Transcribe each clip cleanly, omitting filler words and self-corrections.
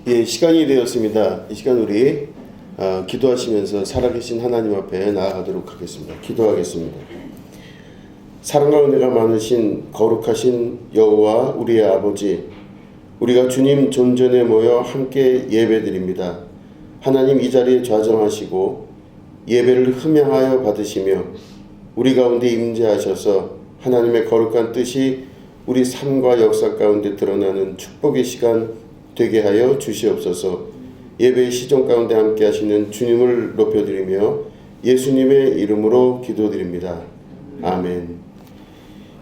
예, 시간이 되었습니다. 이 시간 우리 기도하시면서 살아계신 하나님 앞에 나아가도록 하겠습니다. 기도하겠습니다. 사랑과 은혜가 많으신 거룩하신 여호와 우리의 아버지, 우리가 주님 존전에 모여 함께 예배드립니다. 하나님, 이 자리에 좌정하시고 예배를 흠양하여 받으시며 우리 가운데 임재하셔서 하나님의 거룩한 뜻이 우리 삶과 역사 가운데 드러나는 축복의 시간 되게 하여 주시옵소서. 예배의 시종 가운데 함께 하시는 주님을 높여드리며 예수님의 이름으로 기도드립니다. 아멘.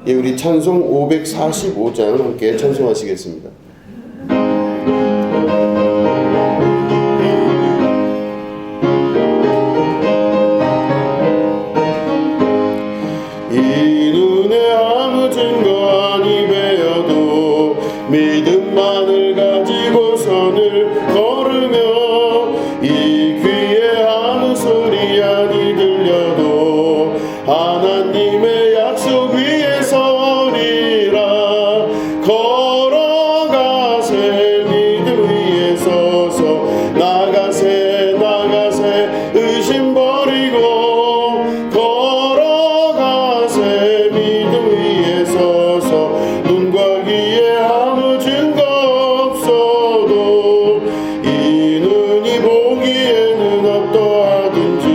예, 우리 찬송 545장 함께 찬송하시겠습니다. 이 눈에 아무 증거 아니 배어도 믿음만을 가지고 선을 걸으며 이 귀에 아무 소리 아니 들려도 하나님의 약속 위에 서리라. 걸어가세 믿음 위에 서서 나가세 나가세 의심 버리고 걸어가세 믿음 위에 서서 눈과 귀에 아무 증거 없어도 이 눈이 보기에는 어떠하든지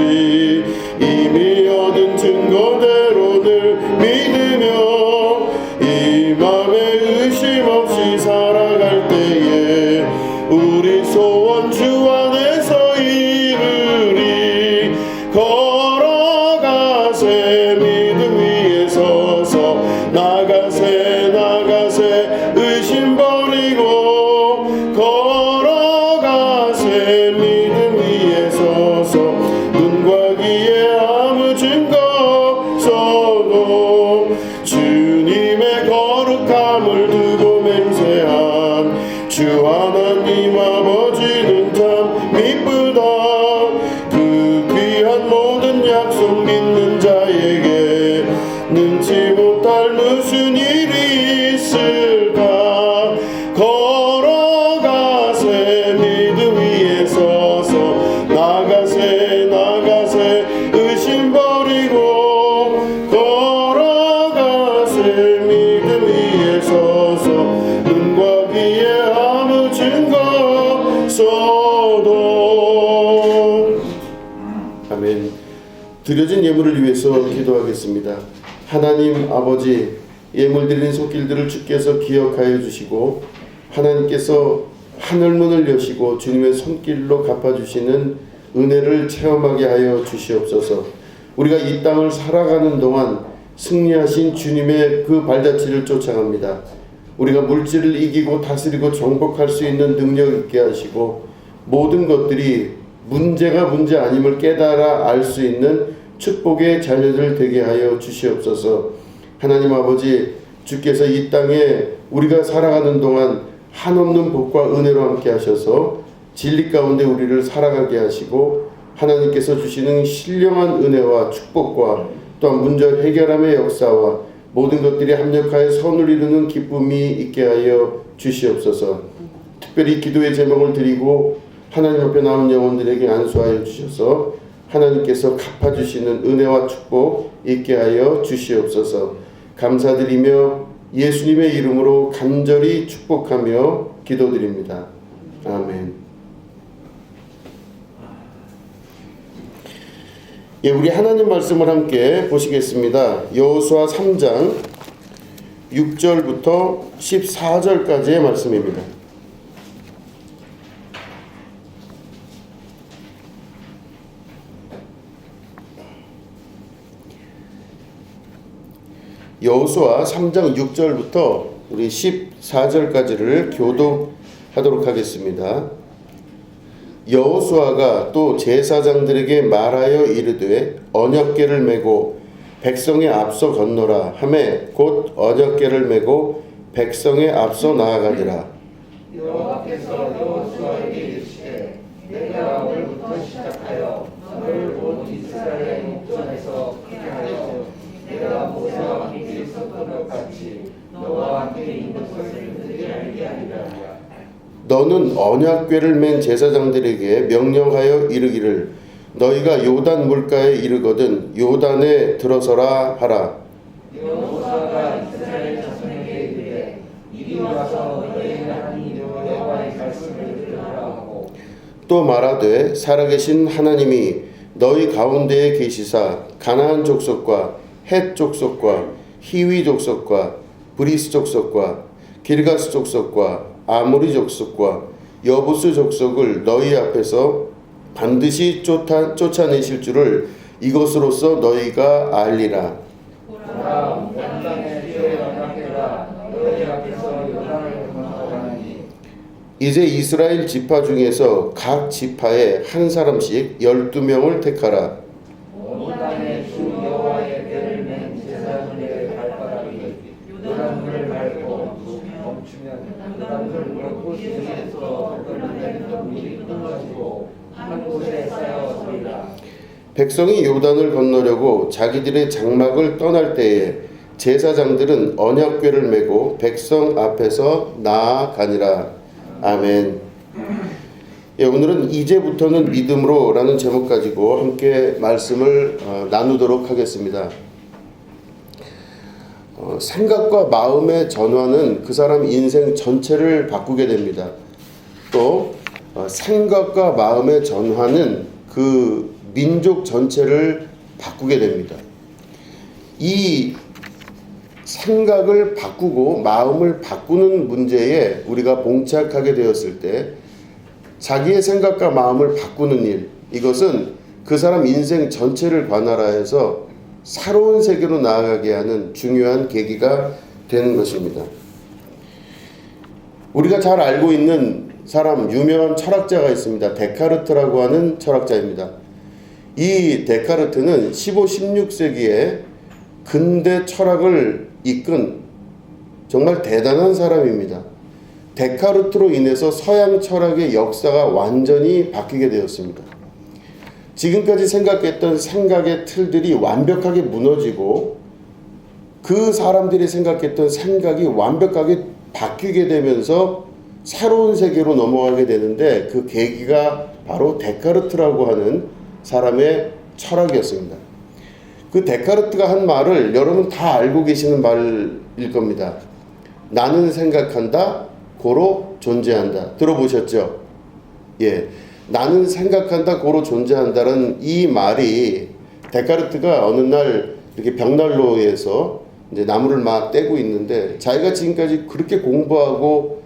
이미 얻은 증거대로 늘 믿으며 이 맘에 의심 없이 살아갈 때에 우리 소원 주 안에서 이루리. 걸어가세 믿음 위에 서서 나가세 나가세 의심 버리고 걸어가세 믿음 위에 서서 눈과 귀에 아무 증거 없어도 주님의 거룩함을 두고 맹세한 주 하나님 아버지는 참 미쁘다. 그 귀한 모든 약속 믿는 자에게 능치 못할 무슨 일이 있을까. 걸어가세 믿음 위에 서서 나가세 나가세 의심 버리고 걸어가세 믿음 위에 서서 눈과 귀에 아무 증거 없어도. 아멘. 드려진 예물을 위해서 기도하겠습니다. 하나님 아버지, 예물 드린 손길들을 주께서 기억하여 주시고 하나님께서 하늘문을 여시고 주님의 손길로 갚아주시는 은혜를 체험하게 하여 주시옵소서. 우리가 이 땅을 살아가는 동안 승리하신 주님의 그 발자취를 쫓아갑니다. 우리가 물질을 이기고 다스리고 정복할 수 있는 능력 있게 하시고 모든 것들이 문제가 문제 아님을 깨달아 알 수 있는 축복의 자녀들 되게 하여 주시옵소서. 하나님 아버지, 주께서 이 땅에 우리가 살아가는 동안 한없는 복과 은혜로 함께 하셔서 진리 가운데 우리를 살아가게 하시고 하나님께서 주시는 신령한 은혜와 축복과 또한 문제 해결함의 역사와 모든 것들이 합력하여 선을 이루는 기쁨이 있게 하여 주시옵소서. 특별히 기도의 제목을 드리고 하나님 앞에 남은 영혼들에게 안수하여 주셔서 하나님께서 갚아주시는 은혜와 축복 있게 하여 주시옵소서. 감사드리며 예수님의 이름으로 간절히 축복하며 기도드립니다. 아멘. 예, 우리 하나님 말씀을 함께 보시겠습니다. 여호수아 3장 6절부터 14절까지의 말씀입니다. 여호수아 3장 6절부터 우리 14절까지를 교독하도록 하겠습니다. 여호수아가 또 제사장들에게 말하여 이르되 언약궤를 메고 백성의 앞서 건너라 하매 곧 언약궤를 메고 백성의 앞서 나아가니라. 여호와께서 여호수아에게 이르시되 내가 오늘부터 시작하여 너를 온 이스라엘의 목전에서 크게 하여 내가 모세와 함께 있었던 것 같이 너와 함께 있는 것을 그들이 알게 하리라. 너는 언약궤를 맨 제사장들에게 명령하여 이르기를 너희가 요단 물가에 이르거든 요단에 들어서라 하라. 여호수아가 이스라엘 자손에게 이르되 이리 와서 너희 하나님 여호와의 말씀을 들으라 하고 또 말하되 살아계신 하나님이 너희 가운데에 계시사 가나안 족속과 헷 족속과 히위 족속과 브리스 족속과 길가스 족속과 아모리 족속과 여부스 족속을 너희 앞에서 반드시 쫓아내실 줄을 이것으로써 너희가 알리라. 보라 온 땅에 주의 언약궤가 너희 앞에서 요단을 건너가니 이제 이스라엘 지파 중에서 각 지파에 한 사람씩 12명을 택하라. 온 땅에 주 여호와의 궤를 맨 제사장의 발바닥이 요단물을 밟고 멈추면 요단물 곳곳에서 흘러내리는 물이 끊어지고 한 곳에 쌓여 서리라. 백성이 요단을 건너려고 자기들의 장막을 떠날 때에 제사장들은 언약궤를 메고 백성 앞에서 나아가니라. 아멘. 예, 오늘은 이제부터는 믿음으로 라는 제목 가지고 함께 말씀을 나누도록 하겠습니다. 생각과 마음의 전환은 그 사람 인생 전체를 바꾸게 됩니다. 또 생각과 마음의 전환은 그 민족 전체를 바꾸게 됩니다. 이 생각을 바꾸고 마음을 바꾸는 문제에 우리가 봉착하게 되었을 때 자기의 생각과 마음을 바꾸는 일, 이것은 그 사람 인생 전체를 관할하여서 새로운 세계로 나아가게 하는 중요한 계기가 되는 것입니다. 우리가 잘 알고 있는 사람, 유명한 철학자가 있습니다. 데카르트라고 하는 철학자입니다. 이 데카르트는 15, 16세기에 근대 철학을 이끈 정말 대단한 사람입니다. 데카르트로 인해서 서양 철학의 역사가 완전히 바뀌게 되었습니다. 지금까지 생각했던 생각의 틀들이 완벽하게 무너지고 그 사람들이 생각했던 생각이 완벽하게 바뀌게 되면서 새로운 세계로 넘어가게 되는데 그 계기가 바로 데카르트라고 하는 사람의 철학이었습니다. 그 데카르트가 한 말을 여러분 다 알고 계시는 말일 겁니다. 나는 생각한다, 고로 존재한다. 들어보셨죠? 예. 나는 생각한다, 고로 존재한다는 이 말이 데카르트가 어느 날 이렇게 벽난로에서 이제 나무를 막 떼고 있는데 자기가 지금까지 그렇게 공부하고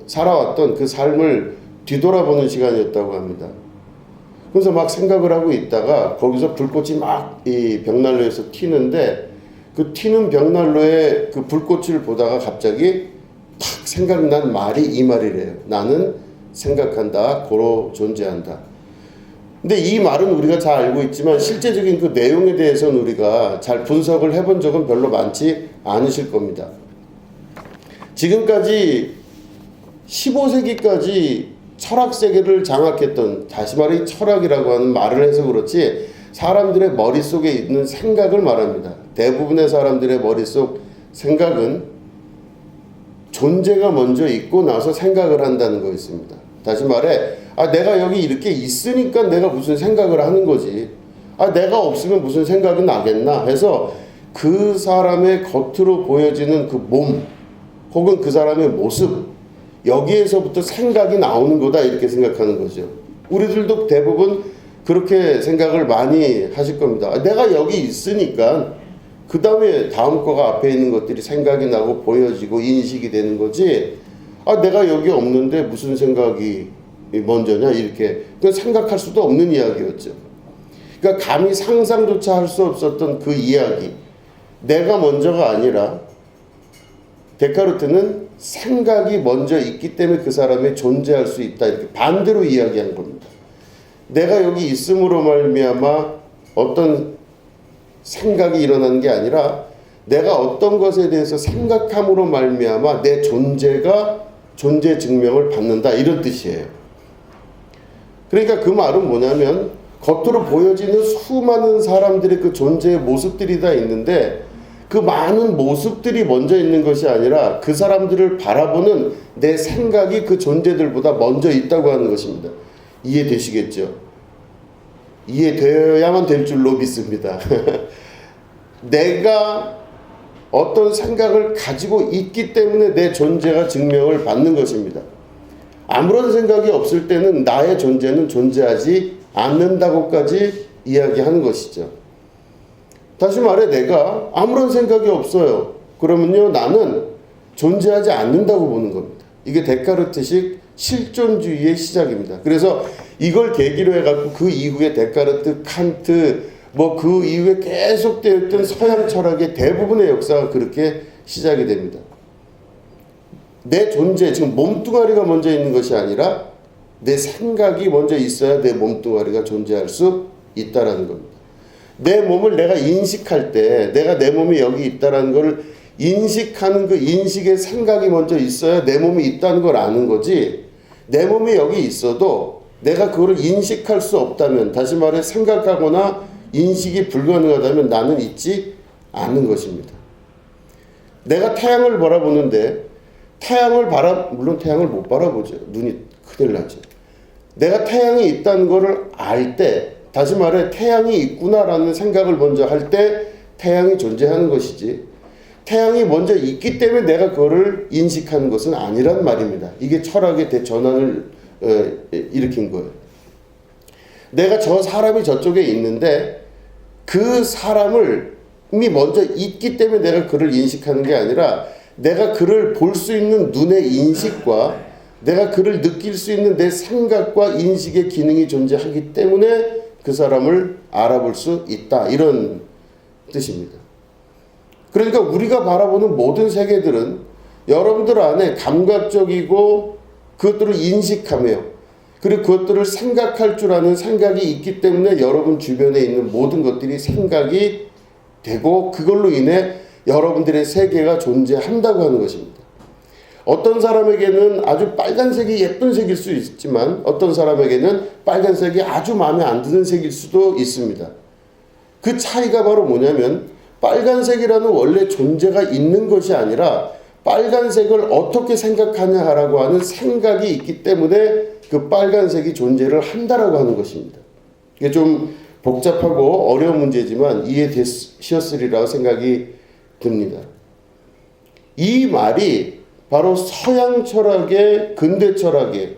살아왔던 그 삶을 뒤돌아보는 시간이었다고 합니다. 그래서 막 생각을 하고 있다가 거기서 불꽃이 막 이 벽난로에서 튀는데 그 튀는 벽난로에 그 불꽃을 보다가 갑자기 탁 생각난 말이 이 말이래요. 나는 생각한다, 고로 존재한다. 근데 이 말은 우리가 잘 알고 있지만 실제적인 그 내용에 대해서는 우리가 잘 분석을 해본 적은 별로 많지 않으실 겁니다. 지금까지 15세기까지 철학 세계를 장악했던, 다시 말해 철학이라고 하는 말을 해서 그렇지 사람들의 머릿속에 있는 생각을 말합니다. 대부분의 사람들의 머릿속 생각은 존재가 먼저 있고 나서 생각을 한다는 거였습니다. 다시 말해 내가 여기 이렇게 있으니까 내가 무슨 생각을 하는 거지. 내가 없으면 무슨 생각이 나겠나 해서 그 사람의 겉으로 보여지는 그 몸 혹은 그 사람의 모습, 여기에서부터 생각이 나오는 거다 이렇게 생각하는 거죠. 우리들도 대부분 그렇게 생각을 많이 하실 겁니다. 내가 여기 있으니까 그 다음에 다음 거가 앞에 있는 것들이 생각이 나고 보여지고 인식이 되는 거지 내가 여기 없는데 무슨 생각이 먼저냐 이렇게 생각할 수도 없는 이야기였죠. 그러니까 감히 상상조차 할 수 없었던 그 이야기, 내가 먼저가 아니라 데카르트는 생각이 먼저 있기 때문에 그 사람이 존재할 수 있다 이렇게 반대로 이야기한 겁니다. 내가 여기 있음으로 말미암아 어떤 생각이 일어나는 게 아니라 내가 어떤 것에 대해서 생각함으로 말미암아 내 존재가 존재 증명을 받는다 이런 뜻이에요. 그러니까 그 말은 뭐냐면 겉으로 보여지는 수많은 사람들의 그 존재의 모습들이 다 있는데 그 많은 모습들이 먼저 있는 것이 아니라 그 사람들을 바라보는 내 생각이 그 존재들보다 먼저 있다고 하는 것입니다. 이해되시겠죠? 이해되어야만 될 줄로 믿습니다. 내가 어떤 생각을 가지고 있기 때문에 내 존재가 증명을 받는 것입니다. 아무런 생각이 없을 때는 나의 존재는 존재하지 않는다고까지 이야기하는 것이죠. 다시 말해 내가 아무런 생각이 없어요. 그러면요 나는 존재하지 않는다고 보는 겁니다. 이게 데카르트식 실존주의의 시작입니다. 그래서 이걸 계기로 해갖고 그 이후에 데카르트, 칸트 그 이후에 계속되었던 서양 철학의 대부분의 역사가 그렇게 시작이 됩니다. 내 존재, 지금 몸뚱아리가 먼저 있는 것이 아니라 내 생각이 먼저 있어야 내 몸뚱아리가 존재할 수 있다라는 겁니다. 내 몸을 내가 인식할 때 내가 내 몸이 여기 있다라는 걸 인식하는 그 인식의 생각이 먼저 있어야 내 몸이 있다는 걸 아는 거지, 내 몸이 여기 있어도 내가 그거를 인식할 수 없다면, 다시 말해 생각하거나 인식이 불가능하다면 나는 있지 않는 것입니다. 내가 태양을 바라보는데 물론 태양을 못 바라보죠. 눈이 큰일 나죠. 내가 태양이 있다는 것을 알 때, 다시 말해 태양이 있구나라는 생각을 먼저 할 때 태양이 존재하는 것이지, 태양이 먼저 있기 때문에 내가 그거를 인식하는 것은 아니란 말입니다. 이게 철학의 대전환을 일으킨 거예요. 내가 저 사람이 저쪽에 있는데 그 사람이 먼저 있기 때문에 내가 그를 인식하는 게 아니라 내가 그를 볼 수 있는 눈의 인식과 내가 그를 느낄 수 있는 내 생각과 인식의 기능이 존재하기 때문에 그 사람을 알아볼 수 있다, 이런 뜻입니다. 그러니까 우리가 바라보는 모든 세계들은 여러분들 안에 감각적이고 그것들을 인식하며 그리고 그것들을 생각할 줄 아는 생각이 있기 때문에 여러분 주변에 있는 모든 것들이 생각이 되고 그걸로 인해 여러분들의 세계가 존재한다고 하는 것입니다. 어떤 사람에게는 아주 빨간색이 예쁜 색일 수 있지만 어떤 사람에게는 빨간색이 아주 마음에 안 드는 색일 수도 있습니다. 그 차이가 바로 뭐냐면 빨간색이라는 원래 존재가 있는 것이 아니라 빨간색을 어떻게 생각하냐라고 하는 생각이 있기 때문에 그 빨간색이 존재를 한다라고 하는 것입니다. 이게 좀 복잡하고 어려운 문제지만 이해되셨으리라고 생각이 듭니다. 이 말이 바로 서양 철학의 근대 철학에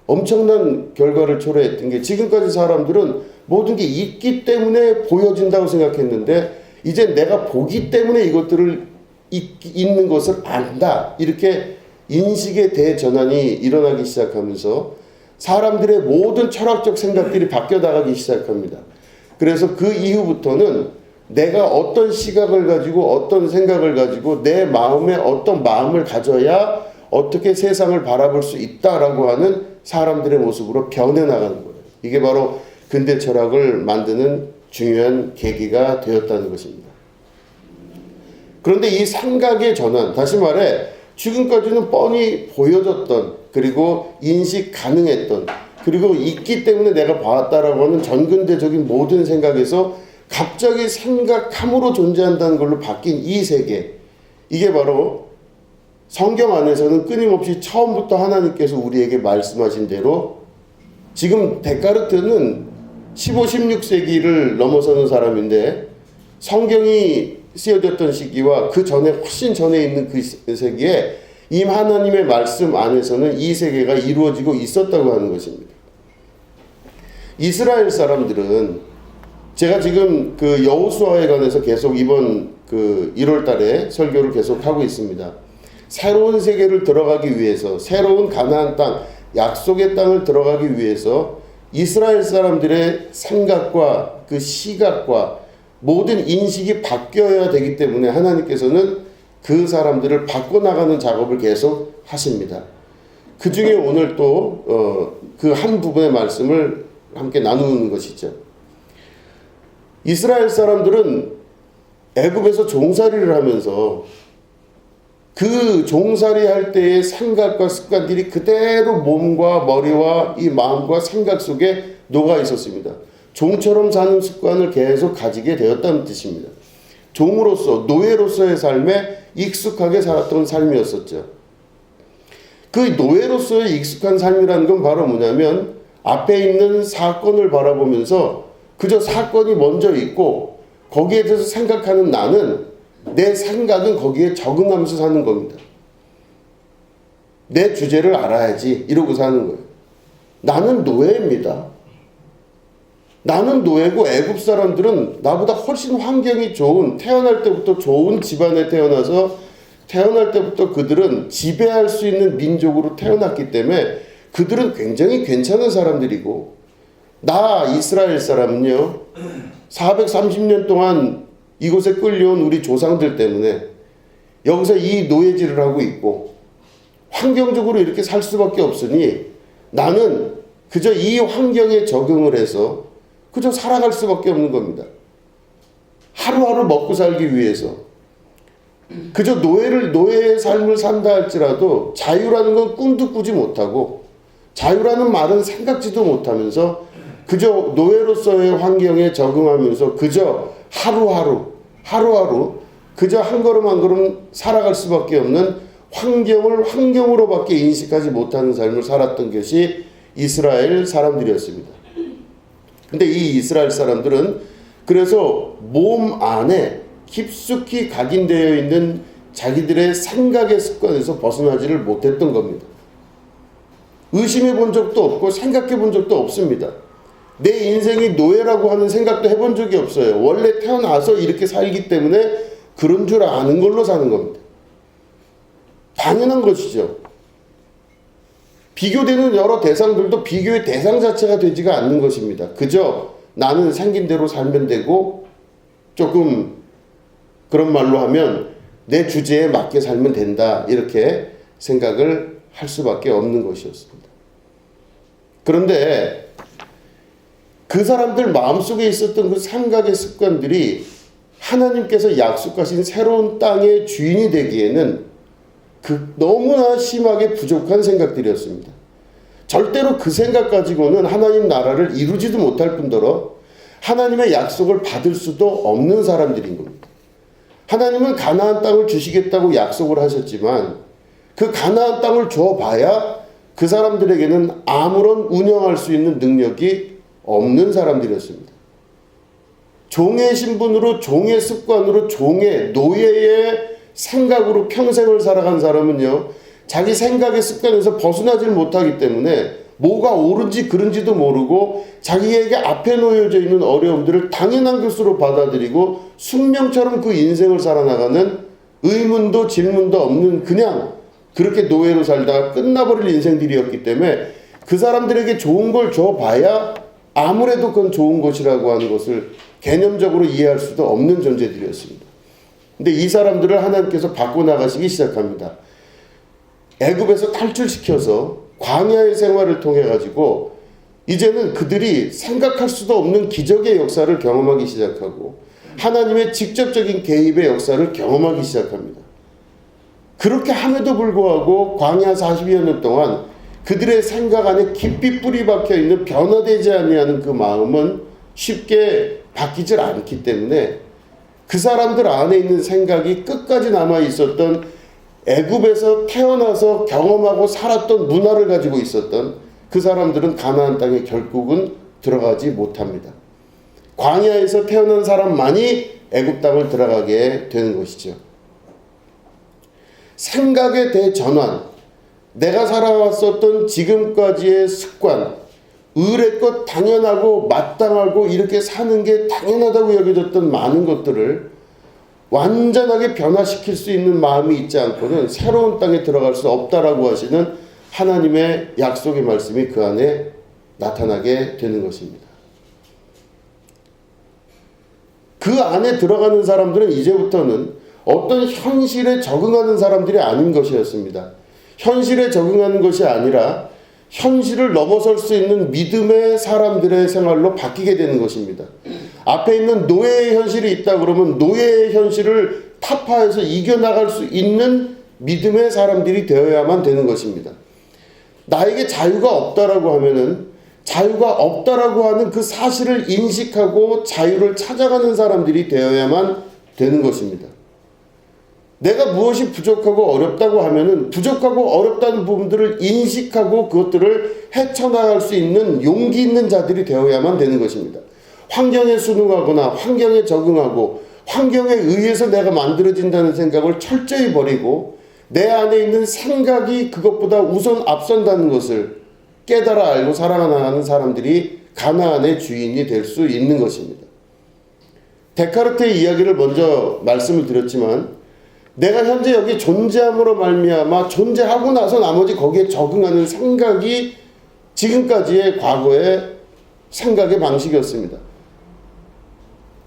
엄청난 결과를 초래했던 게, 지금까지 사람들은 모든 게 있기 때문에 보여진다고 생각했는데 이제 내가 보기 때문에 이것들을 있는 것을 안다, 이렇게 인식의 대전환이 일어나기 시작하면서 사람들의 모든 철학적 생각들이 바뀌어 나가기 시작합니다. 그래서 그 이후부터는 내가 어떤 시각을 가지고 어떤 생각을 가지고 내 마음에 어떤 마음을 가져야 어떻게 세상을 바라볼 수 있다라고 하는 사람들의 모습으로 변해나가는 거예요. 이게 바로 근대 철학을 만드는 중요한 계기가 되었다는 것입니다. 그런데 이 생각의 전환, 다시 말해 지금까지는 뻔히 보여졌던, 그리고 인식 가능했던, 그리고 있기 때문에 내가 봤다라고 하는 전근대적인 모든 생각에서 갑자기 생각함으로 존재한다는 걸로 바뀐 이 세계, 이게 바로 성경 안에서는 끊임없이 처음부터 하나님께서 우리에게 말씀하신 대로, 지금 데카르트는 15, 16세기를 넘어서는 사람인데 성경이 쓰여졌던 시기와 그 전에 훨씬 전에 있는 그 세기에 이 하나님의 말씀 안에서는 이 세계가 이루어지고 있었다고 하는 것입니다. 이스라엘 사람들은, 제가 지금 그 여호수아에 관해서 계속 이번 그 1월 달에 설교를 계속 하고 있습니다. 새로운 세계를 들어가기 위해서, 새로운 가나안 땅, 약속의 땅을 들어가기 위해서 이스라엘 사람들의 생각과 그 시각과 모든 인식이 바뀌어야 되기 때문에 하나님께서는 그 사람들을 바꿔나가는 작업을 계속 하십니다. 그 중에 오늘 또 그 한 부분의 말씀을 함께 나누는 것이죠. 이스라엘 사람들은 애굽에서 종살이를 하면서 그 종살이 할 때의 생각과 습관들이 그대로 몸과 머리와 이 마음과 생각 속에 녹아 있었습니다. 종처럼 사는 습관을 계속 가지게 되었다는 뜻입니다. 종으로서 노예로서의 삶에 익숙하게 살았던 삶이었었죠. 그 노예로서의 익숙한 삶이라는 건 바로 뭐냐면 앞에 있는 사건을 바라보면서 그저 사건이 먼저 있고 거기에 대해서 생각하는 나는 내 생각은 거기에 적응하면서 사는 겁니다. 내 주제를 알아야지 이러고 사는 거예요. 나는 노예입니다. 나는 노예고 애굽 사람들은 나보다 훨씬 환경이 좋은 태어날 때부터 좋은 집안에 태어나서 태어날 때부터 그들은 지배할 수 있는 민족으로 태어났기 때문에 그들은 굉장히 괜찮은 사람들이고 나 이스라엘 사람은요 430년 동안 이곳에 끌려온 우리 조상들 때문에 여기서 이 노예질을 하고 있고 환경적으로 이렇게 살 수밖에 없으니 나는 그저 이 환경에 적응을 해서 그저 살아갈 수밖에 없는 겁니다. 하루하루 먹고 살기 위해서 그저 노예의 삶을 산다 할지라도 자유라는 건 꿈도 꾸지 못하고 자유라는 말은 생각지도 못하면서 그저 노예로서의 환경에 적응하면서 그저 하루하루 그저 한 걸음 한 걸음 살아갈 수밖에 없는 환경을 환경으로밖에 인식하지 못하는 삶을 살았던 것이 이스라엘 사람들이었습니다. 근데 이 이스라엘 사람들은 그래서 몸 안에 깊숙이 각인되어 있는 자기들의 생각의 습관에서 벗어나지를 못했던 겁니다. 의심해 본 적도 없고 생각해 본 적도 없습니다. 내 인생이 노예라고 하는 생각도 해본 적이 없어요. 원래 태어나서 이렇게 살기 때문에 그런 줄 아는 걸로 사는 겁니다. 당연한 것이죠. 비교되는 여러 대상들도 비교의 대상 자체가 되지가 않는 것입니다. 그저 나는 생긴 대로 살면 되고 조금 그런 말로 하면 내 주제에 맞게 살면 된다 이렇게 생각을 할 수밖에 없는 것이었습니다. 그런데 그 사람들 마음속에 있었던 그 생각의 습관들이 하나님께서 약속하신 새로운 땅의 주인이 되기에는 너무나 심하게 부족한 생각들이었습니다. 절대로 그 생각 가지고는 하나님 나라를 이루지도 못할 뿐더러 하나님의 약속을 받을 수도 없는 사람들인 겁니다. 하나님은 가나안 땅을 주시겠다고 약속을 하셨지만 그 가나안 땅을 줘봐야 그 사람들에게는 아무런 운영할 수 있는 능력이 없는 사람들이었습니다. 종의 신분으로 종의 습관으로 종의 노예의 생각으로 평생을 살아간 사람은요 자기 생각의 습관에서 벗어나질 못하기 때문에 뭐가 옳은지 그른지도 모르고 자기에게 앞에 놓여져 있는 어려움들을 당연한 것으로 받아들이고 숙명처럼 그 인생을 살아나가는 의문도 질문도 없는 그냥 그렇게 노예로 살다가 끝나버릴 인생들이었기 때문에 그 사람들에게 좋은 걸 줘봐야 아무래도 그건 좋은 것이라고 하는 것을 개념적으로 이해할 수도 없는 존재들이었습니다. 근데 이 사람들을 하나님께서 바꿔나가시기 시작합니다. 애굽에서 탈출시켜서 광야의 생활을 통해 가지고 이제는 그들이 생각할 수도 없는 기적의 역사를 경험하기 시작하고 하나님의 직접적인 개입의 역사를 경험하기 시작합니다. 그렇게 함에도 불구하고 광야 40여 년 동안 그들의 생각 안에 깊이 뿌리 박혀 있는 변화되지 아니하는 그 마음은 쉽게 바뀌질 않기 때문에 그 사람들 안에 있는 생각이 끝까지 남아 있었던 애굽에서 태어나서 경험하고 살았던 문화를 가지고 있었던 그 사람들은 가나안 땅에 결국은 들어가지 못합니다. 광야에서 태어난 사람만이 애굽 땅을 들어가게 되는 것이죠. 생각의 대전환, 내가 살아왔었던 지금까지의 습관, 의례껏 당연하고 마땅하고 이렇게 사는 게 당연하다고 여겨졌던 많은 것들을 완전하게 변화시킬 수 있는 마음이 있지 않고는 새로운 땅에 들어갈 수 없다라고 하시는 하나님의 약속의 말씀이 그 안에 나타나게 되는 것입니다. 그 안에 들어가는 사람들은 이제부터는 어떤 현실에 적응하는 사람들이 아닌 것이었습니다. 현실에 적응하는 것이 아니라 현실을 넘어설 수 있는 믿음의 사람들의 생활로 바뀌게 되는 것입니다. 앞에 있는 노예의 현실이 있다 그러면 노예의 현실을 타파해서 이겨나갈 수 있는 믿음의 사람들이 되어야만 되는 것입니다. 나에게 자유가 없다라고 하면은 자유가 없다라고 하는 그 사실을 인식하고 자유를 찾아가는 사람들이 되어야만 되는 것입니다. 내가 무엇이 부족하고 어렵다고 하면은 부족하고 어렵다는 부분들을 인식하고 그것들을 헤쳐나갈 수 있는 용기 있는 자들이 되어야만 되는 것입니다. 환경에 순응하거나 환경에 적응하고 환경에 의해서 내가 만들어진다는 생각을 철저히 버리고 내 안에 있는 생각이 그것보다 우선 앞선다는 것을 깨달아 알고 살아가는 사람들이 가나안의 주인이 될 수 있는 것입니다. 데카르트의 이야기를 먼저 말씀을 드렸지만 내가 현재 여기 존재함으로 말미암아 존재하고 나서 나머지 거기에 적응하는 생각이 지금까지의 과거의 생각의 방식이었습니다.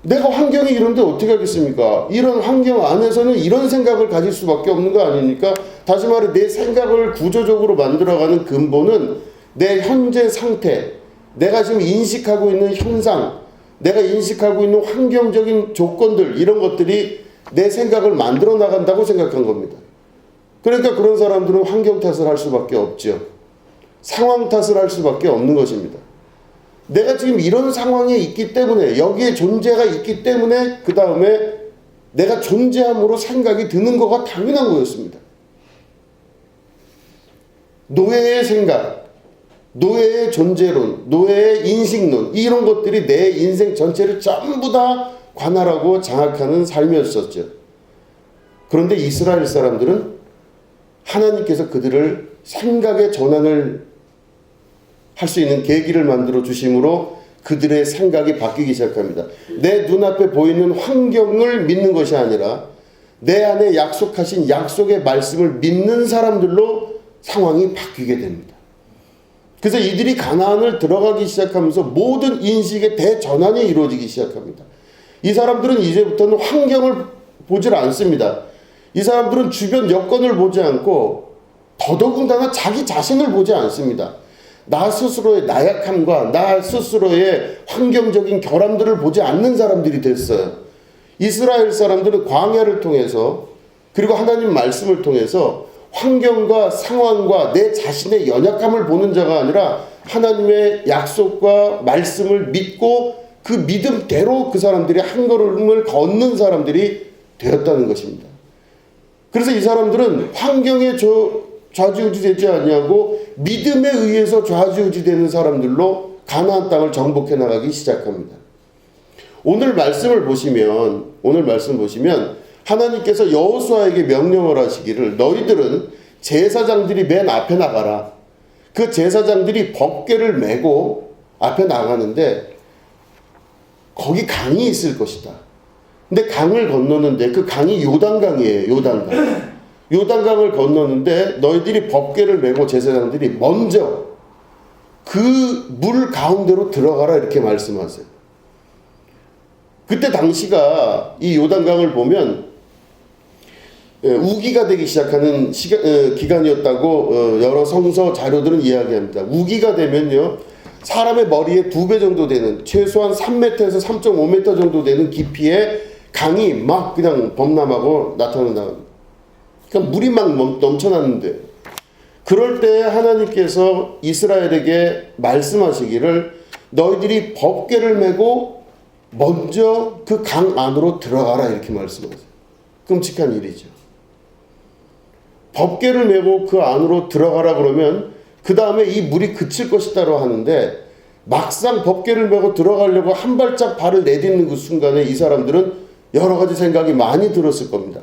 내가 환경이 이런데 어떻게 하겠습니까? 이런 환경 안에서는 이런 생각을 가질 수밖에 없는 거 아닙니까? 다시 말해 내 생각을 구조적으로 만들어가는 근본은 내 현재 상태, 내가 지금 인식하고 있는 현상, 내가 인식하고 있는 환경적인 조건들 이런 것들이 내 생각을 만들어 나간다고 생각한 겁니다. 그러니까 그런 사람들은 환경 탓을 할 수밖에 없죠. 상황 탓을 할 수밖에 없는 것입니다. 내가 지금 이런 상황에 있기 때문에 여기에 존재가 있기 때문에 그 다음에 내가 존재함으로 생각이 드는 거가 당연한 거였습니다. 노예의 생각, 노예의 존재론, 노예의 인식론 이런 것들이 내 인생 전체를 전부 다 관할하고 장악하는 삶이었었죠. 그런데 이스라엘 사람들은 하나님께서 그들을 생각의 전환을 할 수 있는 계기를 만들어 주심으로 그들의 생각이 바뀌기 시작합니다. 내 눈앞에 보이는 환경을 믿는 것이 아니라 내 안에 약속하신 약속의 말씀을 믿는 사람들로 상황이 바뀌게 됩니다. 그래서 이들이 가나안을 들어가기 시작하면서 모든 인식의 대전환이 이루어지기 시작합니다. 이 사람들은 이제부터는 환경을 보질 않습니다. 이 사람들은 주변 여건을 보지 않고 더더군다나 자기 자신을 보지 않습니다. 나 스스로의 나약함과 나 스스로의 환경적인 결함들을 보지 않는 사람들이 됐어요. 이스라엘 사람들은 광야를 통해서 그리고 하나님 말씀을 통해서 환경과 상황과 내 자신의 연약함을 보는 자가 아니라 하나님의 약속과 말씀을 믿고 그 믿음대로 그 사람들이 한 걸음을 걷는 사람들이 되었다는 것입니다. 그래서 이 사람들은 환경에 좌지우지되지 아니하고 믿음에 의해서 좌지우지되는 사람들로 가나안 땅을 정복해 나가기 시작합니다. 오늘 말씀을 보시면 하나님께서 여호수아에게 명령을 하시기를 너희들은 제사장들이 맨 앞에 나가라. 그 제사장들이 법궤를 메고 앞에 나가는데 거기 강이 있을 것이다. 근데 강을 건너는데 그 강이 요단강이에요. 요단강. 요단강을 건너는데 너희들이 법궤를 메고 제사장들이 먼저 그 물 가운데로 들어가라 이렇게 말씀하세요. 그때 당시가 이 요단강을 보면 우기가 되기 시작하는 기간이었다고 여러 성서 자료들은 이야기합니다. 우기가 되면요 사람의 머리에 2배 정도 되는 최소한 3m에서 3.5m 정도 되는 깊이의 강이 막 그냥 범람하고 나타난다. 그러니까 물이 막 넘쳐났는데 그럴 때 하나님께서 이스라엘에게 말씀하시기를 너희들이 법궤를 메고 먼저 그 강 안으로 들어가라 이렇게 말씀하세요. 끔찍한 일이죠. 법궤를 메고 그 안으로 들어가라 그러면 그 다음에 이 물이 그칠 것이다라고 하는데 막상 법궤를 메고 들어가려고 한 발짝 발을 내딛는 그 순간에 이 사람들은 여러 가지 생각이 많이 들었을 겁니다.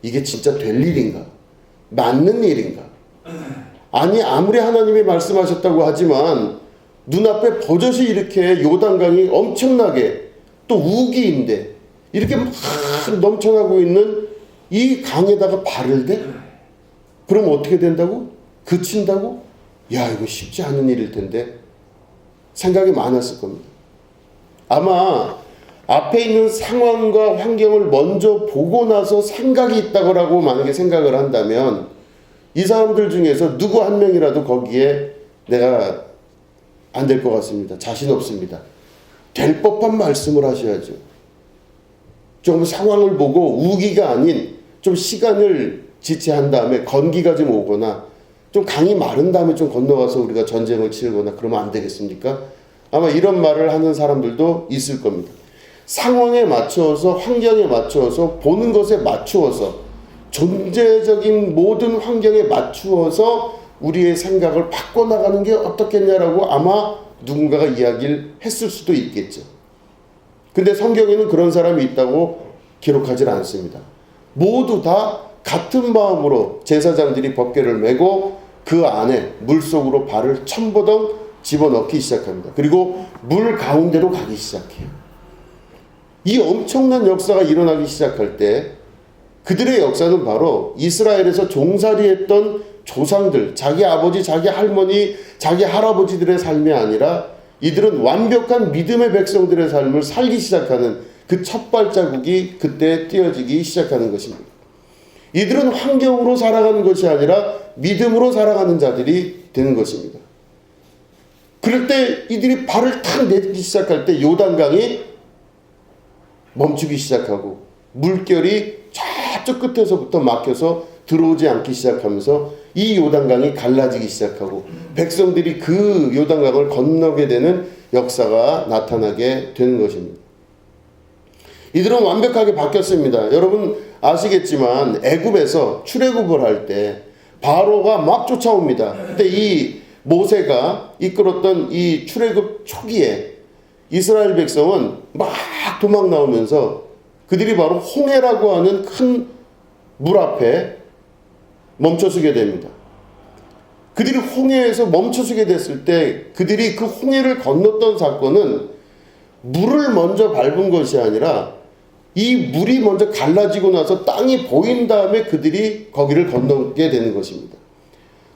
이게 진짜 될 일인가? 맞는 일인가? 아니 아무리 하나님이 말씀하셨다고 하지만 눈앞에 버젓이 이렇게 요단강이 엄청나게 또 우기인데 이렇게 막 넘쳐나고 있는 이 강에다가 발을 대? 그럼 어떻게 된다고? 그친다고? 야 이거 쉽지 않은 일일 텐데 생각이 많았을 겁니다. 아마 앞에 있는 상황과 환경을 먼저 보고 나서 생각이 있다고 만약에 생각을 한다면 이 사람들 중에서 누구 한 명이라도 거기에 내가 안 될 것 같습니다. 자신 없습니다. 될 법한 말씀을 하셔야죠. 좀 상황을 보고 우기가 아닌 좀 시간을 지체한 다음에 건기가 좀 오거나 좀 강이 마른 다음에 좀 건너가서 우리가 전쟁을 치르거나 그러면 안 되겠습니까? 아마 이런 말을 하는 사람들도 있을 겁니다. 상황에 맞추어서 환경에 맞추어서 보는 것에 맞추어서 존재적인 모든 환경에 맞추어서 우리의 생각을 바꿔나가는 게 어떻겠냐라고 아마 누군가가 이야기를 했을 수도 있겠죠. 근데 성경에는 그런 사람이 있다고 기록하지 않습니다. 모두 다 같은 마음으로 제사장들이 법궤를 메고 그 안에 물속으로 발을 첨버덩 집어넣기 시작합니다. 그리고 물 가운데로 가기 시작해요. 이 엄청난 역사가 일어나기 시작할 때 그들의 역사는 바로 이스라엘에서 종살이했던 조상들, 자기 아버지, 자기 할머니, 자기 할아버지들의 삶이 아니라 이들은 완벽한 믿음의 백성들의 삶을 살기 시작하는 그 첫 발자국이 그때 띄어지기 시작하는 것입니다. 이들은 환경으로 살아가는 것이 아니라 믿음으로 살아가는 자들이 되는 것입니다. 그럴 때 이들이 발을 탁 내딛기 시작할 때 요단강이 멈추기 시작하고 물결이 저쪽 끝에서부터 막혀서 들어오지 않기 시작하면서 이 요단강이 갈라지기 시작하고 백성들이 그 요단강을 건너게 되는 역사가 나타나게 되는 것입니다. 이들은 완벽하게 바뀌었습니다. 여러분 아시겠지만 애굽에서 출애굽을 할 때 바로가 막 쫓아옵니다. 그때 이 모세가 이끌었던 이 출애굽 초기에 이스라엘 백성은 막 도망 나오면서 그들이 바로 홍해라고 하는 큰 물 앞에 멈춰서게 됩니다. 그들이 홍해에서 멈춰서게 됐을 때 그들이 그 홍해를 건넜던 사건은 물을 먼저 밟은 것이 아니라 이 물이 먼저 갈라지고 나서 땅이 보인 다음에 그들이 거기를 건너게 되는 것입니다.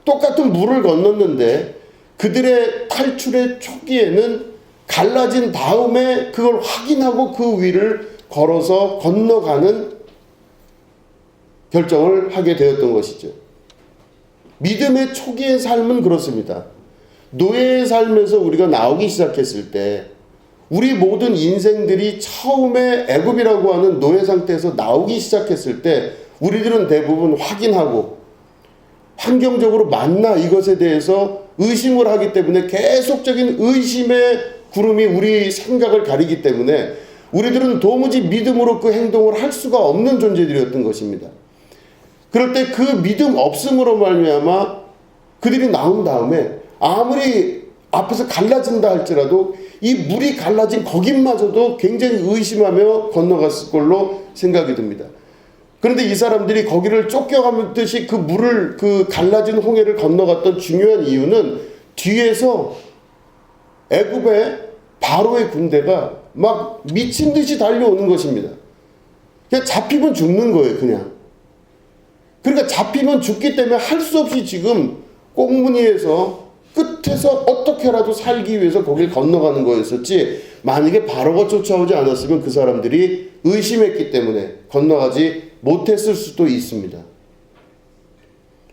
똑같은 물을 건넜는데 그들의 탈출의 초기에는 갈라진 다음에 그걸 확인하고 그 위를 걸어서 건너가는 결정을 하게 되었던 것이죠. 믿음의 초기의 삶은 그렇습니다. 노예의 삶에서 우리가 나오기 시작했을 때 우리 모든 인생들이 처음에 애굽이라고 하는 노예 상태에서 나오기 시작했을 때 우리들은 대부분 확인하고 환경적으로 맞나 이것에 대해서 의심을 하기 때문에 계속적인 의심의 구름이 우리 생각을 가리기 때문에 우리들은 도무지 믿음으로 그 행동을 할 수가 없는 존재들이었던 것입니다. 그럴 때 그 믿음 없음으로 말미암아 그들이 나온 다음에 아무리 앞에서 갈라진다 할지라도 이 물이 갈라진 거긴마저도 굉장히 의심하며 건너갔을 걸로 생각이 듭니다. 그런데 이 사람들이 거기를 쫓겨가듯이 그 물을 그 갈라진 홍해를 건너갔던 중요한 이유는 뒤에서 애굽의 바로의 군대가 막 미친 듯이 달려오는 것입니다. 그냥 잡히면 죽는 거예요, 그냥. 그러니까 잡히면 죽기 때문에 할 수 없이 지금 꽁무니에서 끝에서 어떻게라도 살기 위해서 거길 건너가는 거였었지 만약에 바로가 쫓아오지 않았으면 그 사람들이 의심했기 때문에 건너가지 못했을 수도 있습니다.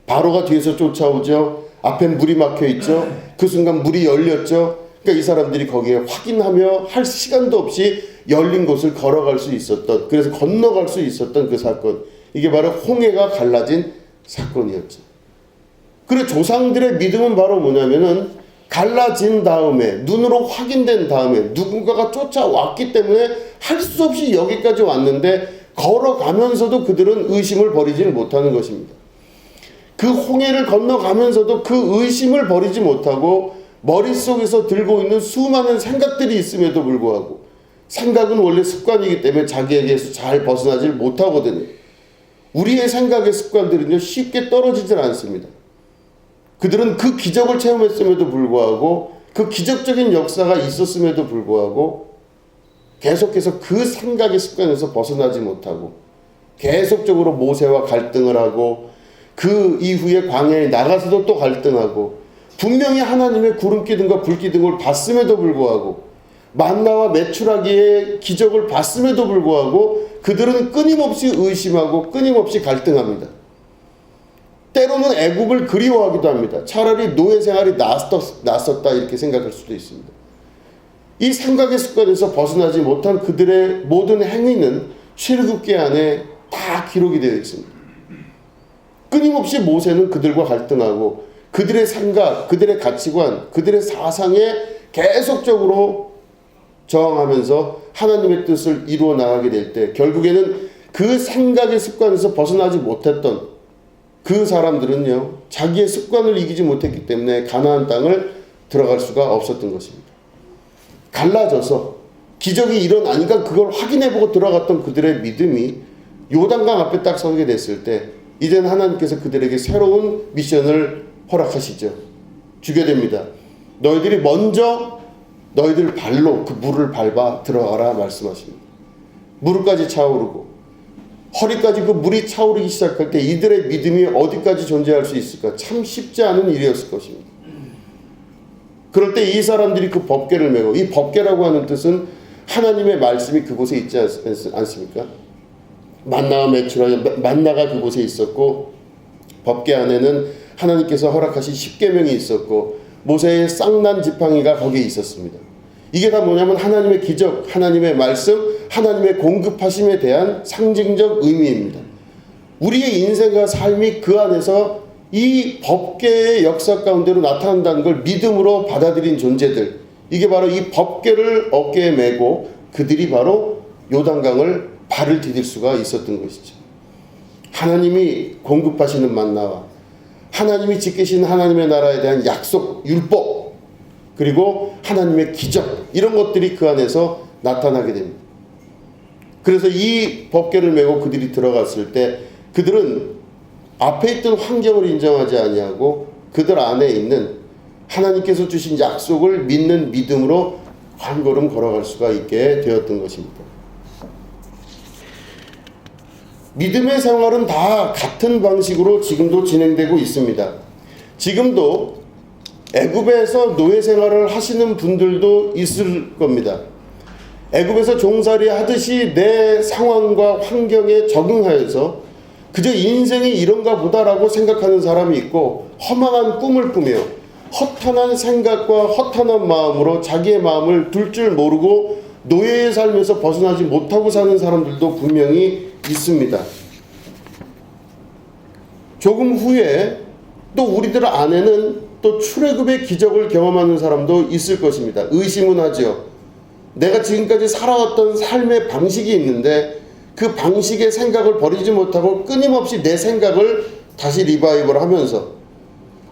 바로가 뒤에서 쫓아오죠. 앞에 물이 막혀 있죠. 그 순간 물이 열렸죠. 그러니까 이 사람들이 거기에 확인하며 할 시간도 없이 열린 곳을 걸어갈 수 있었던, 그래서 건너갈 수 있었던 그 사건, 이게 바로 홍해가 갈라진 사건이었죠. 그리고 조상들의 믿음은 바로 뭐냐면은 갈라진 다음에 눈으로 확인된 다음에 누군가가 쫓아왔기 때문에 할 수 없이 여기까지 왔는데 걸어가면서도 그들은 의심을 버리지는 못하는 것입니다. 그 홍해를 건너가면서도 그 의심을 버리지 못하고 머릿속에서 들고 있는 수많은 생각들이 있음에도 불구하고, 생각은 원래 습관이기 때문에 자기에게서 잘 벗어나질 못하거든요. 우리의 생각의 습관들은요 쉽게 떨어지질 않습니다. 그들은 그 기적을 체험했음에도 불구하고, 그 기적적인 역사가 있었음에도 불구하고 계속해서 그 생각의 습관에서 벗어나지 못하고 계속적으로 모세와 갈등을 하고, 그 이후에 광야에 나가서도 또 갈등하고, 분명히 하나님의 구름기둥과 불기둥을 봤음에도 불구하고, 만나와 메추라기의 기적을 봤음에도 불구하고 그들은 끊임없이 의심하고 끊임없이 갈등합니다. 때로는 애굽을 그리워하기도 합니다. 차라리 노예 생활이 낫었다 이렇게 생각할 수도 있습니다. 이 생각의 습관에서 벗어나지 못한 그들의 모든 행위는 출애굽기 안에 다 기록이 되어 있습니다. 끊임없이 모세는 그들과 갈등하고 그들의 생각, 그들의 가치관, 그들의 사상에 계속적으로 저항하면서 하나님의 뜻을 이루어 나가게 될 때 결국에는 그 생각의 습관에서 벗어나지 못했던 그 사람들은요, 자기의 습관을 이기지 못했기 때문에 가나안 땅을 들어갈 수가 없었던 것입니다. 갈라져서 기적이 일어나니까 그걸 확인해보고 들어갔던 그들의 믿음이 요단강 앞에 딱 서게 됐을 때 이제는 하나님께서 그들에게 새로운 미션을 허락하시죠. 주게 됩니다. 너희들이 먼저 너희들 발로 그 물을 밟아 들어가라 말씀하십니다. 무릎까지 차오르고 허리까지 그 물이 차오르기 시작할 때 이들의 믿음이 어디까지 존재할 수 있을까? 참 쉽지 않은 일이었을 것입니다. 그럴 때 이 사람들이 그 법궤를 메고, 이 법궤라고 하는 뜻은 하나님의 말씀이 그곳에 있지 않습니까? 만나가 매출하여 만나가 그곳에 있었고, 법궤 안에는 하나님께서 허락하신 십계명이 있었고, 모세의 쌍난 지팡이가 거기에 있었습니다. 이게 다 뭐냐면 하나님의 기적, 하나님의 말씀, 하나님의 공급하심에 대한 상징적 의미입니다. 우리의 인생과 삶이 그 안에서 이 법궤의 역사 가운데로 나타난다는 걸 믿음으로 받아들인 존재들, 이게 바로 이 법궤를 어깨에 메고 그들이 바로 요단강을 발을 디딜 수가 있었던 것이죠. 하나님이 공급하시는 만나와 하나님이 지키신 하나님의 나라에 대한 약속, 율법, 그리고 하나님의 기적, 이런 것들이 그 안에서 나타나게 됩니다. 그래서 이 법궤를 메고 그들이 들어갔을 때 그들은 앞에 있던 환경을 인정하지 아니하고 그들 안에 있는 하나님께서 주신 약속을 믿는 믿음으로 한 걸음 걸어갈 수가 있게 되었던 것입니다. 믿음의 생활은 다 같은 방식으로 지금도 진행되고 있습니다. 지금도 애굽에서 노예 생활을 하시는 분들도 있을 겁니다. 애굽에서 종살이 하듯이 내 상황과 환경에 적응하여서 그저 인생이 이런가 보다라고 생각하는 사람이 있고, 허망한 꿈을 꾸며 허탄한 생각과 허탄한 마음으로 자기의 마음을 둘 줄 모르고 노예의 삶에서 벗어나지 못하고 사는 사람들도 분명히 있습니다. 조금 후에 또 우리들 안에는 또 출애굽의 기적을 경험하는 사람도 있을 것입니다. 의심은 하죠. 내가 지금까지 살아왔던 삶의 방식이 있는데 그 방식의 생각을 버리지 못하고 끊임없이 내 생각을 다시 리바이벌 하면서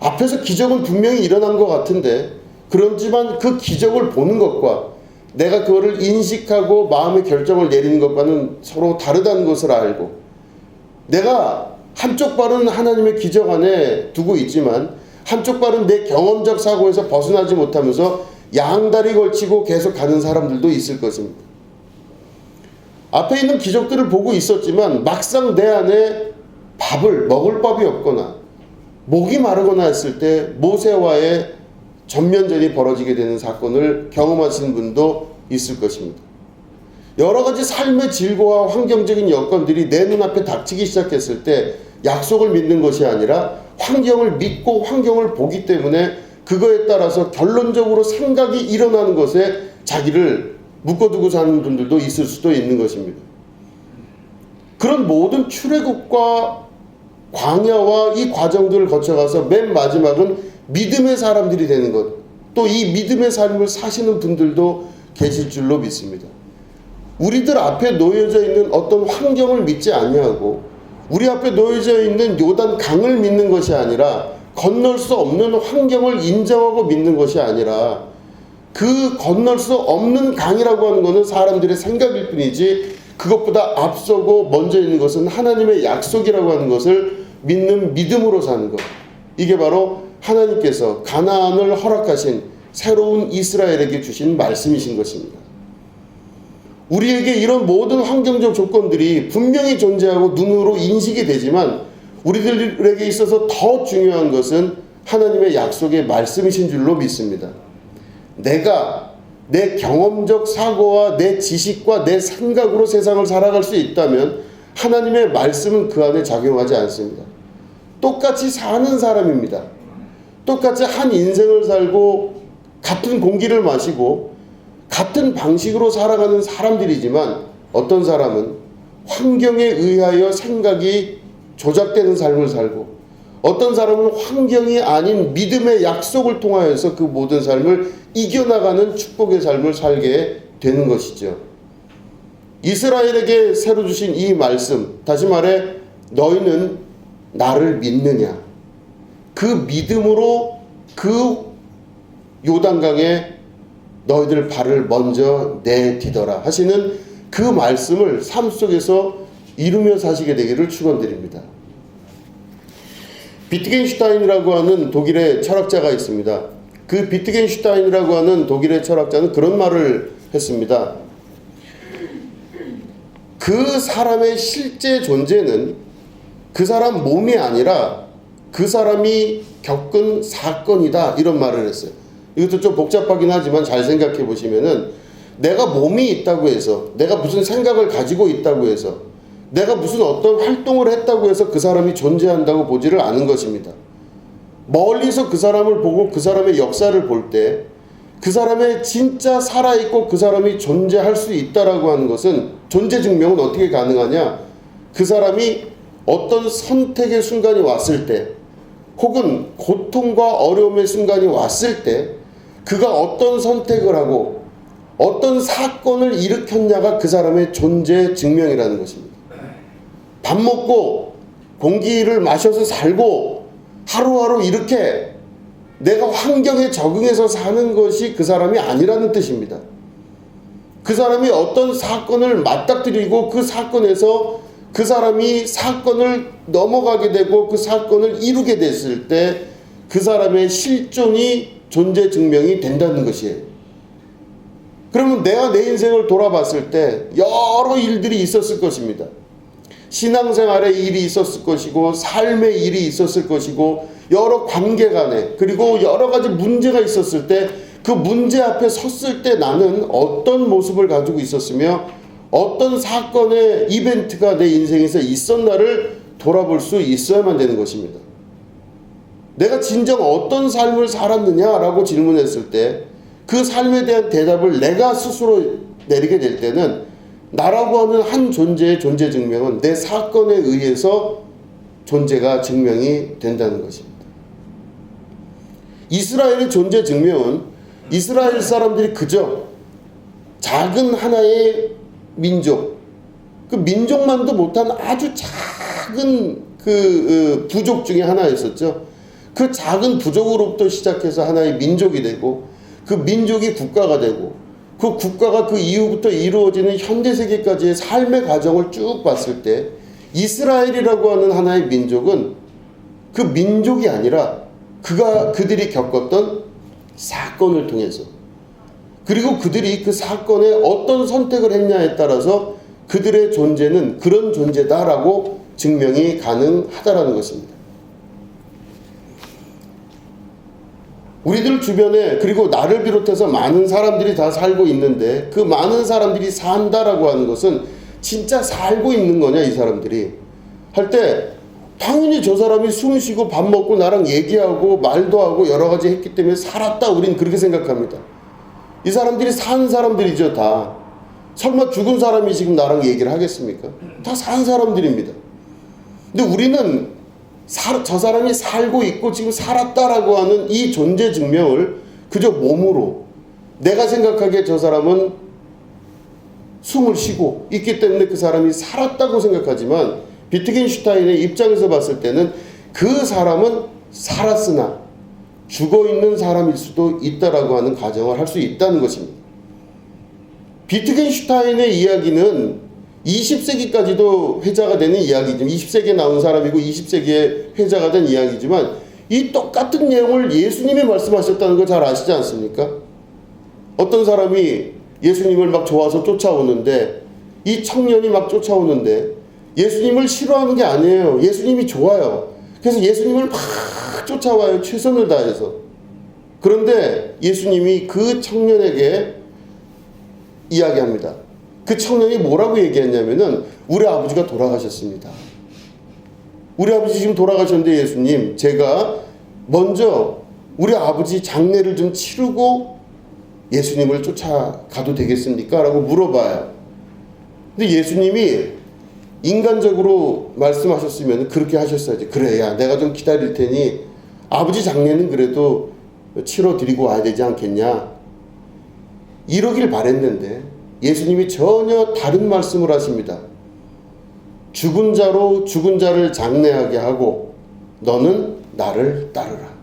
앞에서 기적은 분명히 일어난 것 같은데, 그렇지만 그 기적을 보는 것과 내가 그거를 인식하고 마음의 결정을 내리는 것과는 서로 다르다는 것을 알고, 내가 한쪽 발은 하나님의 기적 안에 두고 있지만 한쪽 발은 내 경험적 사고에서 벗어나지 못하면서 양다리 걸치고 계속 가는 사람들도 있을 것입니다. 앞에 있는 기적들을 보고 있었지만 막상 내 안에 밥을 먹을 법이 없거나 목이 마르거나 했을 때 모세와의 전면전이 벌어지게 되는 사건을 경험하시는 분도 있을 것입니다. 여러 가지 삶의 질고와 환경적인 여건들이 내 눈앞에 닥치기 시작했을 때 약속을 믿는 것이 아니라 환경을 믿고 환경을 보기 때문에 그거에 따라서 결론적으로 생각이 일어나는 것에 자기를 묶어두고 사는 분들도 있을 수도 있는 것입니다. 그런 모든 출애굽과 광야와 이 과정들을 거쳐가서 맨 마지막은 믿음의 사람들이 되는 것, 또 이 믿음의 삶을 사시는 분들도 계실 줄로 믿습니다. 우리들 앞에 놓여져 있는 어떤 환경을 믿지 아니하고 우리 앞에 놓여져 있는 요단 강을 믿는 것이 아니라, 건널 수 없는 환경을 인정하고 믿는 것이 아니라, 그 건널 수 없는 강이라고 하는 것은 사람들의 생각일 뿐이지 그것보다 앞서고 먼저 있는 것은 하나님의 약속이라고 하는 것을 믿는 믿음으로 사는 것, 이게 바로 하나님께서 가나안을 허락하신 새로운 이스라엘에게 주신 말씀이신 것입니다. 우리에게 이런 모든 환경적 조건들이 분명히 존재하고 눈으로 인식이 되지만 우리들에게 있어서 더 중요한 것은 하나님의 약속의 말씀이신 줄로 믿습니다. 내가 내 경험적 사고와 내 지식과 내 생각으로 세상을 살아갈 수 있다면 하나님의 말씀은 그 안에 작용하지 않습니다. 똑같이 사는 사람입니다. 똑같이 한 인생을 살고 같은 공기를 마시고 같은 방식으로 살아가는 사람들이지만 어떤 사람은 환경에 의하여 생각이 조작되는 삶을 살고, 어떤 사람은 환경이 아닌 믿음의 약속을 통하여서 그 모든 삶을 이겨나가는 축복의 삶을 살게 되는 것이죠. 이스라엘에게 새로 주신 이 말씀, 다시 말해 너희는 나를 믿느냐, 그 믿음으로 그 요단강에 너희들 발을 먼저 내디뎌라 하시는 그 말씀을 삶 속에서 이루며 사시게 되기를 축원드립니다. 비트겐슈타인이라고 하는 독일의 철학자가 있습니다. 그 비트겐슈타인이라고 하는 독일의 철학자는 그런 말을 했습니다. 그 사람의 실제 존재는 그 사람 몸이 아니라 그 사람이 겪은 사건이다, 이런 말을 했어요. 이것도 좀 복잡하긴 하지만 잘 생각해 보시면은 내가 몸이 있다고 해서, 내가 무슨 생각을 가지고 있다고 해서, 내가 무슨 어떤 활동을 했다고 해서 그 사람이 존재한다고 보지를 않은 것입니다. 멀리서 그 사람을 보고 그 사람의 역사를 볼 때 그 사람의 진짜 살아있고 그 사람이 존재할 수 있다라고 하는 것은, 존재 증명은 어떻게 가능하냐? 그 사람이 어떤 선택의 순간이 왔을 때, 혹은 고통과 어려움의 순간이 왔을 때 그가 어떤 선택을 하고 어떤 사건을 일으켰냐가 그 사람의 존재 증명이라는 것입니다. 밥 먹고 공기를 마셔서 살고 하루하루 이렇게 내가 환경에 적응해서 사는 것이 그 사람이 아니라는 뜻입니다. 그 사람이 어떤 사건을 맞닥뜨리고 그 사건에서 그 사람이 사건을 넘어가게 되고 그 사건을 이루게 됐을 때 그 사람의 실존이 존재 증명이 된다는 것이에요. 그러면 내가 내 인생을 돌아봤을 때 여러 일들이 있었을 것입니다. 신앙생활의 일이 있었을 것이고, 삶의 일이 있었을 것이고, 여러 관계 간에, 그리고 여러 가지 문제가 있었을 때 그 문제 앞에 섰을 때 나는 어떤 모습을 가지고 있었으며 어떤 사건의 이벤트가 내 인생에서 있었나를 돌아볼 수 있어야만 되는 것입니다. 내가 진정 어떤 삶을 살았느냐라고 질문했을 때 그 삶에 대한 대답을 내가 스스로 내리게 될 때는 나라고 하는 한 존재의 존재 증명은 내 사건에 의해서 존재가 증명이 된다는 것입니다. 이스라엘의 존재 증명은 이스라엘 사람들이 그저 작은 하나의 민족, 그 민족만도 못한 아주 작은 그 부족 중에 하나였었죠. 그 작은 부족으로부터 시작해서 하나의 민족이 되고, 그 민족이 국가가 되고, 그 국가가 그 이후부터 이루어지는 현대세계까지의 삶의 과정을 쭉 봤을 때 이스라엘이라고 하는 하나의 민족은 그 민족이 아니라 그들이 겪었던 사건을 통해서, 그리고 그들이 그 사건에 어떤 선택을 했냐에 따라서 그들의 존재는 그런 존재다라고 증명이 가능하다라는 것입니다. 우리들 주변에, 그리고 나를 비롯해서 많은 사람들이 다 살고 있는데 그 많은 사람들이 산다라고 하는 것은 진짜 살고 있는 거냐, 이 사람들이 할 때 당연히 저 사람이 숨 쉬고 밥 먹고 나랑 얘기하고 말도 하고 여러 가지 했기 때문에 살았다, 우린 그렇게 생각합니다. 이 사람들이 산 사람들이죠. 다. 설마 죽은 사람이 지금 나랑 얘기를 하겠습니까? 다 산 사람들입니다. 근데 우리는 저 사람이 살고 있고 지금 살았다라고 하는 이 존재 증명을 그저 몸으로, 내가 생각하기에 저 사람은 숨을 쉬고 있기 때문에 그 사람이 살았다고 생각하지만, 비트겐슈타인의 입장에서 봤을 때는 그 사람은 살았으나 죽어있는 사람일 수도 있다라고 하는 가정을 할 수 있다는 것입니다. 비트겐슈타인의 이야기는 20세기까지도 회자가 되는 이야기지만, 20세기에 나온 사람이고 20세기에 회자가 된 이야기지만, 이 똑같은 내용을 예수님이 말씀하셨다는 거 잘 아시지 않습니까? 어떤 사람이 예수님을 막 좋아서 쫓아오는데, 이 청년이 막 쫓아오는데 예수님을 싫어하는 게 아니에요. 예수님이 좋아요. 그래서 예수님을 막 쫓아와요, 최선을 다해서. 그런데 예수님이 그 청년에게 이야기합니다. 그 청년이 뭐라고 얘기했냐면은, 우리 아버지가 돌아가셨습니다. 우리 아버지 지금 돌아가셨는데 예수님, 제가 먼저 우리 아버지 장례를 좀 치르고 예수님을 쫓아가도 되겠습니까? 라고 물어봐요. 근데 예수님이 인간적으로 말씀하셨으면 그렇게 하셨어야지. 그래, 야, 내가 좀 기다릴 테니 아버지 장례는 그래도 치러드리고 와야 되지 않겠냐? 이러길 바랬는데 예수님이 전혀 다른 말씀을 하십니다. 죽은 자로 죽은 자를 장례하게 하고 너는 나를 따르라.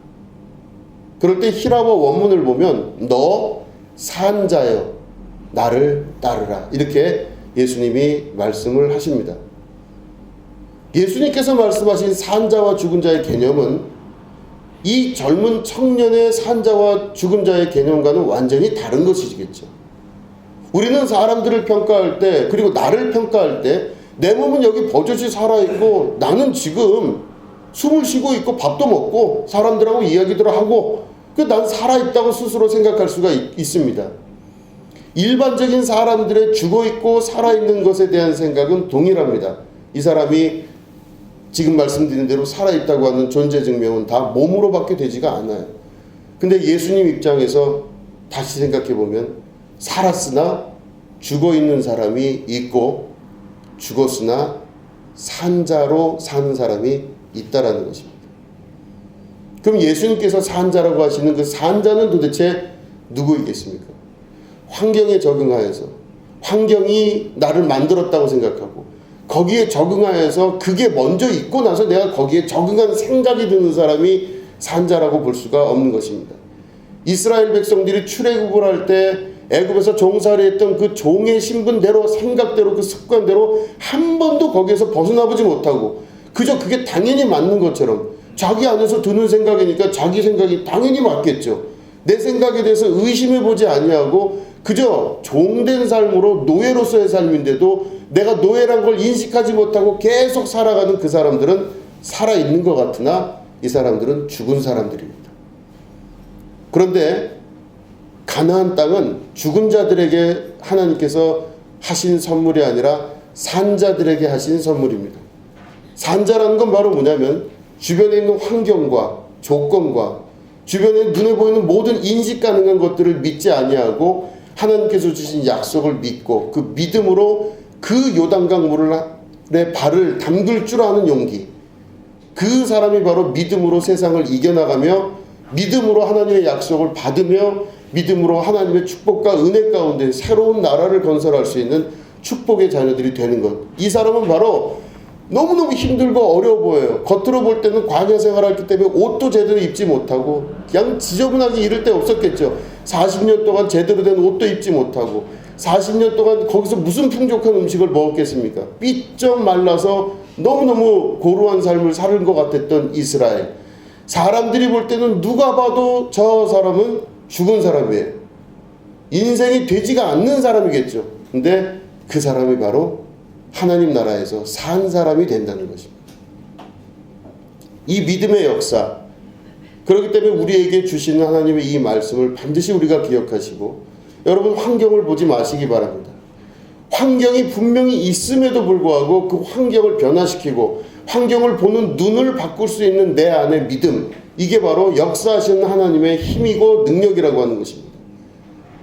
그럴 때 히라보 원문을 보면 너 산 자여 나를 따르라, 이렇게 예수님이 말씀을 하십니다. 예수님께서 말씀하신 산 자와 죽은 자의 개념은 이 젊은 청년의 산 자와 죽은 자의 개념과는 완전히 다른 것이겠죠. 우리는 사람들을 평가할 때, 그리고 나를 평가할 때, 내 몸은 여기 버젓이 살아있고 나는 지금 숨을 쉬고 있고 밥도 먹고 사람들하고 이야기도 하고 난 살아있다고 스스로 생각할 수가 있습니다. 일반적인 사람들의 죽어있고 살아있는 것에 대한 생각은 동일합니다. 이 사람이 지금 말씀드린 대로 살아있다고 하는 존재 증명은 다 몸으로밖에 되지가 않아요. 근데 예수님 입장에서 다시 생각해보면 살았으나 죽어있는 사람이 있고 죽었으나 산자로 사는 사람이 있다라는 것입니다. 그럼 예수님께서 산자라고 하시는 그 산자는 도대체 누구이겠습니까? 환경에 적응하여서, 환경이 나를 만들었다고 생각하고 거기에 적응하여서 그게 먼저 있고 나서 내가 거기에 적응한 생각이 드는 사람이 산자라고 볼 수가 없는 것입니다. 이스라엘 백성들이 출애굽을 할 때 애굽에서 종살이 했던 그 종의 신분대로, 생각대로, 그 습관대로 한 번도 거기에서 벗어나보지 못하고 그저 그게 당연히 맞는 것처럼 자기 안에서 드는 생각이니까 자기 생각이 당연히 맞겠죠. 내 생각에 대해서 의심해보지 아니하고 그저 종된 삶으로 노예로서의 삶인데도 내가 노예란 걸 인식하지 못하고 계속 살아가는 그 사람들은 살아있는 것 같으나 이 사람들은 죽은 사람들입니다. 그런데 가나안 땅은 죽은 자들에게 하나님께서 하신 선물이 아니라 산자들에게 하신 선물입니다. 산자라는 건 바로 뭐냐면 주변에 있는 환경과 조건과 주변에 눈에 보이는 모든 인식 가능한 것들을 믿지 아니하고 하나님께서 주신 약속을 믿고 그 믿음으로 그 요단강 물에 발을 담글 줄 아는 용기, 그 사람이 바로 믿음으로 세상을 이겨나가며 믿음으로 하나님의 약속을 받으며 믿음으로 하나님의 축복과 은혜 가운데 새로운 나라를 건설할 수 있는 축복의 자녀들이 되는 것. 이 사람은 바로 너무너무 힘들고 어려워 보여요. 겉으로 볼 때는 광야 생활했기 때문에 옷도 제대로 입지 못하고 그냥 지저분하게 이럴 데 없었겠죠. 40년 동안 제대로 된 옷도 입지 못하고 40년 동안 거기서 무슨 풍족한 음식을 먹었겠습니까? 삐쩍 말라서 너무너무 고루한 삶을 사는 것 같았던 이스라엘. 사람들이 볼 때는 누가 봐도 저 사람은 죽은 사람이에요. 인생이 되지가 않는 사람이겠죠. 근데 그 사람이 바로 하나님 나라에서 산 사람이 된다는 것입니다. 이 믿음의 역사, 그렇기 때문에 우리에게 주시는 하나님의 이 말씀을 반드시 우리가 기억하시고 여러분 환경을 보지 마시기 바랍니다. 환경이 분명히 있음에도 불구하고 그 환경을 변화시키고 환경을 보는 눈을 바꿀 수 있는 내 안의 믿음, 이게 바로 역사하시는 하나님의 힘이고 능력이라고 하는 것입니다.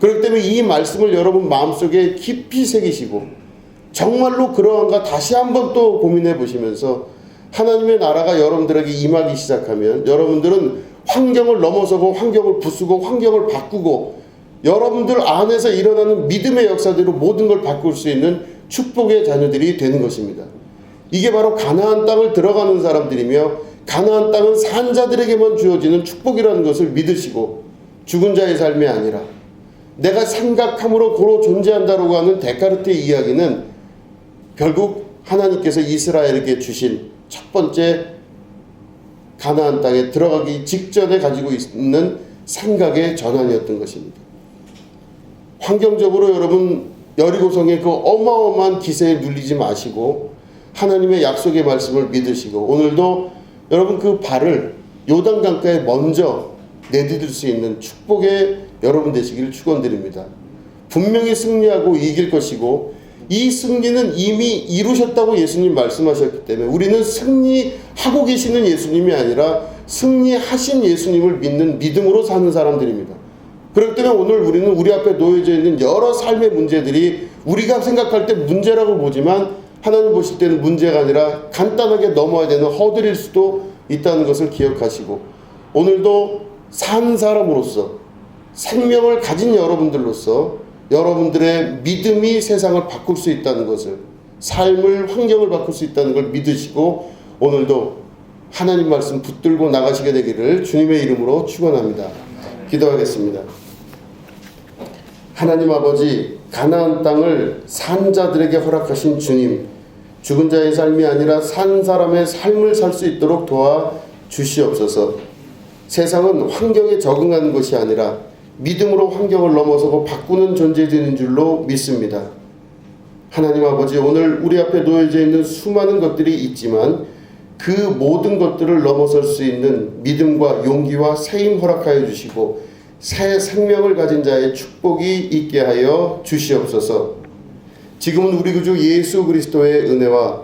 그렇기 때문에 이 말씀을 여러분 마음속에 깊이 새기시고 정말로 그러한가 다시 한번 또 고민해 보시면서 하나님의 나라가 여러분들에게 임하기 시작하면 여러분들은 환경을 넘어서고 환경을 부수고 환경을 바꾸고 여러분들 안에서 일어나는 믿음의 역사대로 모든 걸 바꿀 수 있는 축복의 자녀들이 되는 것입니다. 이게 바로 가나안 땅을 들어가는 사람들이며 가나안 땅은 산 자들에게만 주어지는 축복이라는 것을 믿으시고 죽은 자의 삶이 아니라 내가 생각함으로 고로 존재한다라고 하는 데카르트의 이야기는 결국 하나님께서 이스라엘에게 주신 첫 번째 가나안 땅에 들어가기 직전에 가지고 있는 생각의 전환이었던 것입니다. 환경적으로 여러분 여리고성의 그 어마어마한 기세에 눌리지 마시고 하나님의 약속의 말씀을 믿으시고 오늘도 여러분 그 발을 요단강가에 먼저 내디딜 수 있는 축복의 여러분 되시기를 축원드립니다. 분명히 승리하고 이길 것이고 이 승리는 이미 이루셨다고 예수님 말씀하셨기 때문에 우리는 승리하고 계시는 예수님이 아니라 승리하신 예수님을 믿는 믿음으로 사는 사람들입니다. 그렇기 때문에 오늘 우리는 우리 앞에 놓여져 있는 여러 삶의 문제들이 우리가 생각할 때 문제라고 보지만 하나님 보실 때는 문제가 아니라 간단하게 넘어야 되는 허들일 수도 있다는 것을 기억하시고 오늘도 산 사람으로서 생명을 가진 여러분들로서 여러분들의 믿음이 세상을 바꿀 수 있다는 것을, 삶을, 환경을 바꿀 수 있다는 걸 믿으시고 오늘도 하나님 말씀 붙들고 나가시게 되기를 주님의 이름으로 축원합니다. 기도하겠습니다. 하나님 아버지, 가나안 땅을 산 자들에게 허락하신 주님, 죽은 자의 삶이 아니라 산 사람의 삶을 살 수 있도록 도와 주시옵소서. 세상은 환경에 적응하는 것이 아니라 믿음으로 환경을 넘어서고 바꾸는 존재되는 줄로 믿습니다. 하나님 아버지, 오늘 우리 앞에 놓여져 있는 수많은 것들이 있지만 그 모든 것들을 넘어설 수 있는 믿음과 용기와 새힘 허락하여 주시고 새 생명을 가진 자의 축복이 있게 하여 주시옵소서. 지금은 우리 구주 예수 그리스도의 은혜와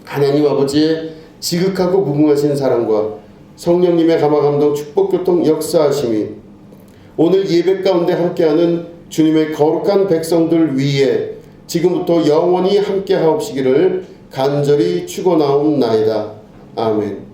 하나님 아버지의 지극하고 무궁하신 사랑과 성령님의 감화감동 축복교통 역사하심이 오늘 예배 가운데 함께하는 주님의 거룩한 백성들 위에 지금부터 영원히 함께하옵시기를 간절히 축원하옵나이다. 아멘.